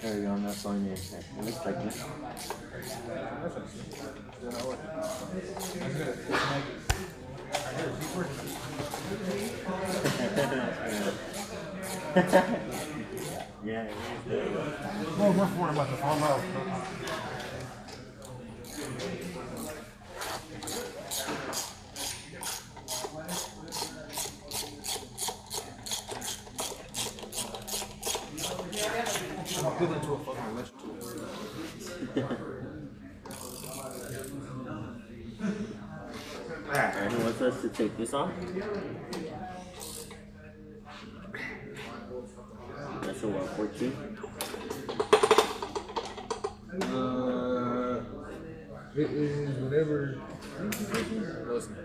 There you go, I'm not showing you anything. It looks like this. Yeah, it is. Oh, we're for about to fall out. I'll put it into a fucking electric tool. Alright, who wants us to take this off? That's a 114. It is whatever. No, it's not.